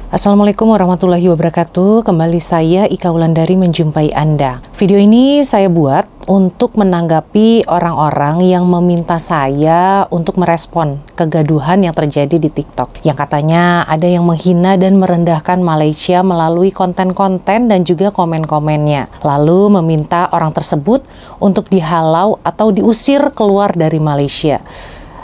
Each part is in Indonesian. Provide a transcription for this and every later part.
Assalamualaikum warahmatullahi wabarakatuh. Kembali saya Ika Wulandari menjumpai Anda. Video ini saya buat untuk menanggapi orang-orang yang meminta saya untuk merespon kegaduhan yang terjadi di TikTok. Yang katanya ada yang menghina dan merendahkan Malaysia melalui konten-konten dan juga komen-komennya. Lalu meminta orang tersebut untuk dihalau atau diusir keluar dari Malaysia.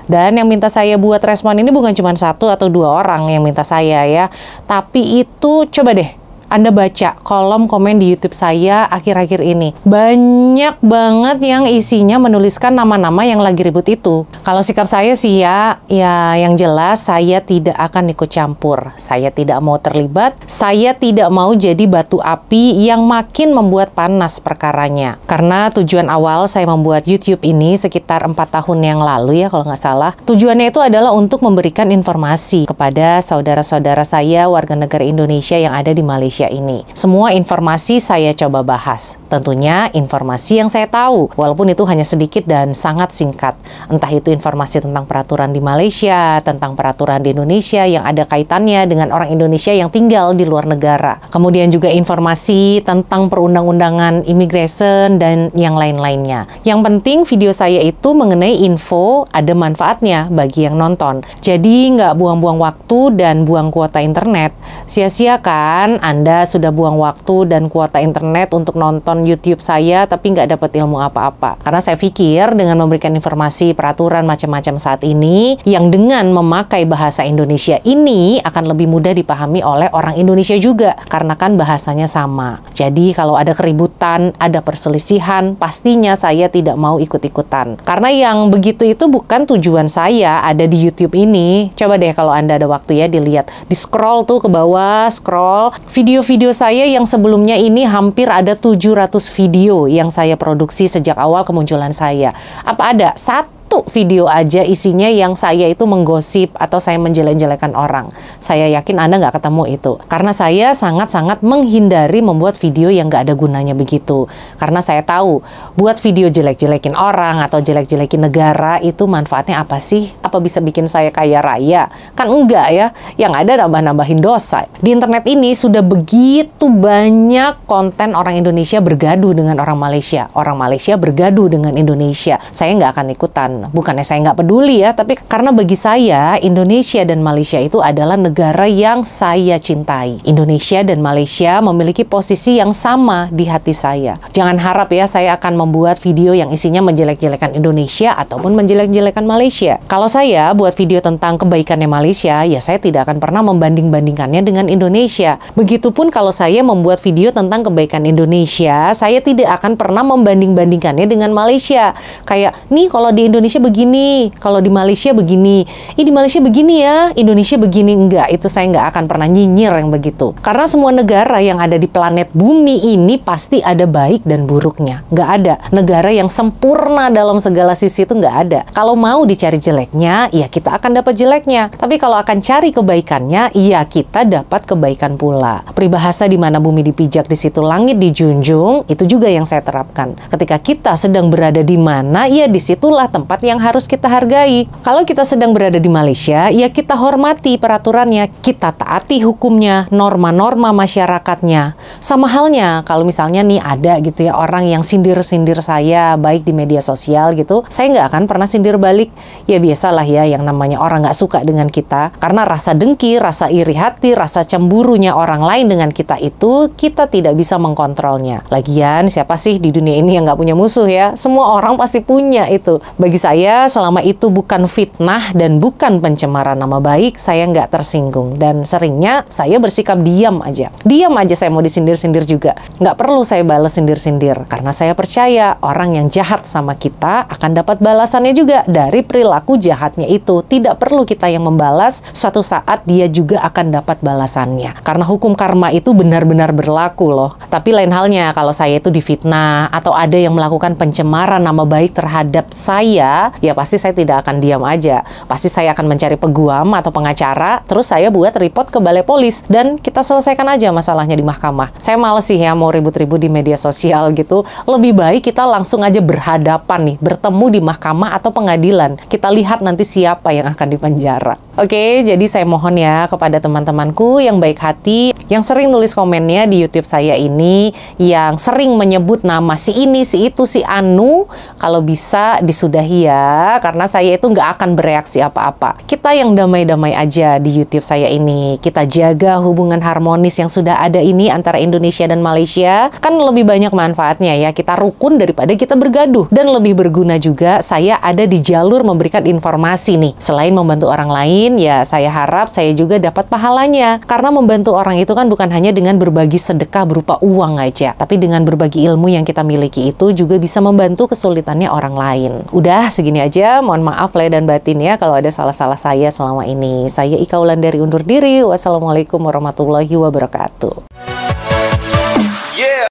Dan yang minta saya buat respon ini bukan cuma satu atau dua orang yang minta saya ya. Tapi itu coba deh Anda baca kolom komen di YouTube saya akhir-akhir ini. Banyak banget yang isinya menuliskan nama-nama yang lagi ribut itu. Kalau sikap saya sih ya yang jelas saya tidak akan ikut campur. Saya tidak mau terlibat. Saya tidak mau jadi batu api yang makin membuat panas perkaranya. Karena tujuan awal saya membuat YouTube ini sekitar 4 tahun yang lalu ya kalau nggak salah. Tujuannya itu adalah untuk memberikan informasi kepada saudara-saudara saya warga negara Indonesia yang ada di Malaysia ini. Semua informasi saya coba bahas. Tentunya informasi yang saya tahu, walaupun itu hanya sedikit dan sangat singkat. Entah itu informasi tentang peraturan di Malaysia, tentang peraturan di Indonesia yang ada kaitannya dengan orang Indonesia yang tinggal di luar negara. Kemudian juga informasi tentang perundang-undangan immigration dan yang lain-lainnya. Yang penting video saya itu mengenai info ada manfaatnya bagi yang nonton. Jadi nggak buang-buang waktu dan buang kuota internet. Sia-sia kan Anda sudah buang waktu dan kuota internet untuk nonton YouTube saya tapi nggak dapat ilmu apa-apa. Karena saya pikir dengan memberikan informasi peraturan macam-macam saat ini yang dengan memakai bahasa Indonesia ini akan lebih mudah dipahami oleh orang Indonesia juga karena kan bahasanya sama. Jadi kalau ada keributan, ada perselisihan, pastinya saya tidak mau ikut-ikutan. Karena yang begitu itu bukan tujuan saya ada di YouTube ini. Coba deh kalau Anda ada waktu ya dilihat, di scroll tuh ke bawah, scroll video-video saya yang sebelumnya ini hampir ada 700 video yang saya produksi sejak awal kemunculan saya. Apa ada satu video aja isinya yang saya itu menggosip atau saya menjelek-jelekan orang? Saya yakin Anda nggak ketemu itu. Karena saya sangat-sangat menghindari membuat video yang nggak ada gunanya begitu. Karena saya tahu, buat video jelek-jelekin orang atau jelek-jelekin negara itu manfaatnya apa sih? Apa bisa bikin saya kaya raya? Kan enggak ya. Yang ada nambah-nambahin dosa. Di internet ini sudah begitu banyak konten orang Indonesia bergaduh dengan orang Malaysia. Orang Malaysia bergaduh dengan Indonesia. Saya nggak akan ikutan. Bukannya saya nggak peduli ya, tapi karena bagi saya Indonesia dan Malaysia itu adalah negara yang saya cintai. Indonesia dan Malaysia memiliki posisi yang sama di hati saya. Jangan harap ya saya akan membuat video yang isinya menjelek-jelekan Indonesia ataupun menjelek-jelekan Malaysia. Kalau saya buat video tentang kebaikannya Malaysia, ya saya tidak akan pernah membanding-bandingkannya dengan Indonesia. Begitupun kalau saya membuat video tentang kebaikan Indonesia, saya tidak akan pernah membanding-bandingkannya dengan Malaysia. Kayak, nih kalau di Indonesia begini, kalau di Malaysia begini. Di Malaysia begini ya, Indonesia begini. Enggak, itu saya nggak akan pernah nyinyir yang begitu. Karena semua negara yang ada di planet bumi ini pasti ada baik dan buruknya. Nggak ada negara yang sempurna dalam segala sisi, itu nggak ada. Kalau mau dicari jeleknya, ya kita akan dapat jeleknya. Tapi kalau akan cari kebaikannya, ya kita dapat kebaikan pula. Peribahasa di mana bumi dipijak, di situ langit dijunjung, itu juga yang saya terapkan. Ketika kita sedang berada di mana, ya disitulah tempat yang harus kita hargai. Kalau kita sedang berada di Malaysia, ya kita hormati peraturannya, kita taati hukumnya, norma-norma masyarakatnya. Sama halnya kalau misalnya nih ada gitu ya orang yang sindir-sindir saya baik di media sosial gitu, saya nggak akan pernah sindir balik. Ya biasalah ya yang namanya orang nggak suka dengan kita, karena rasa dengki, rasa iri hati, rasa cemburunya orang lain dengan kita itu kita tidak bisa mengkontrolnya. Lagian siapa sih di dunia ini yang nggak punya musuh ya? Semua orang pasti punya itu. Bagi saya, selama itu bukan fitnah dan bukan pencemaran nama baik, saya nggak tersinggung. Dan seringnya saya bersikap diam aja. Diam aja saya mau disindir-sindir juga. Nggak perlu saya balas sindir-sindir. Karena saya percaya orang yang jahat sama kita akan dapat balasannya juga dari perilaku jahatnya itu. Tidak perlu kita yang membalas, suatu saat dia juga akan dapat balasannya. Karena hukum karma itu benar-benar berlaku loh. Tapi lain halnya kalau saya itu difitnah atau ada yang melakukan pencemaran nama baik terhadap saya, ya pasti saya tidak akan diam aja. Pasti saya akan mencari peguam atau pengacara, terus saya buat report ke balai polis, dan kita selesaikan aja masalahnya di mahkamah. Saya males sih ya mau ribut-ribut di media sosial gitu. Lebih baik kita langsung aja berhadapan nih, bertemu di mahkamah atau pengadilan. Kita lihat nanti siapa yang akan dipenjara. Oke, jadi saya mohon ya kepada teman-temanku yang baik hati, yang sering nulis komennya di YouTube saya ini, yang sering menyebut nama si ini, si itu, si anu, kalau bisa disudahi ya, karena saya itu nggak akan bereaksi apa-apa. Kita yang damai-damai aja di YouTube saya ini, kita jaga hubungan harmonis yang sudah ada ini antara Indonesia dan Malaysia, kan lebih banyak manfaatnya ya, kita rukun daripada kita bergaduh, dan lebih berguna juga saya ada di jalur memberikan informasi nih, selain membantu orang lain, ya saya harap saya juga dapat pahalanya. Karena membantu orang itu kan bukan hanya dengan berbagi sedekah berupa uang aja, tapi dengan berbagi ilmu yang kita miliki itu juga bisa membantu kesulitannya orang lain. Udah segini aja, mohon maaf lahir dan batin ya kalau ada salah-salah saya selama ini. Saya Ika Wulandari undur diri. Wassalamualaikum warahmatullahi wabarakatuh.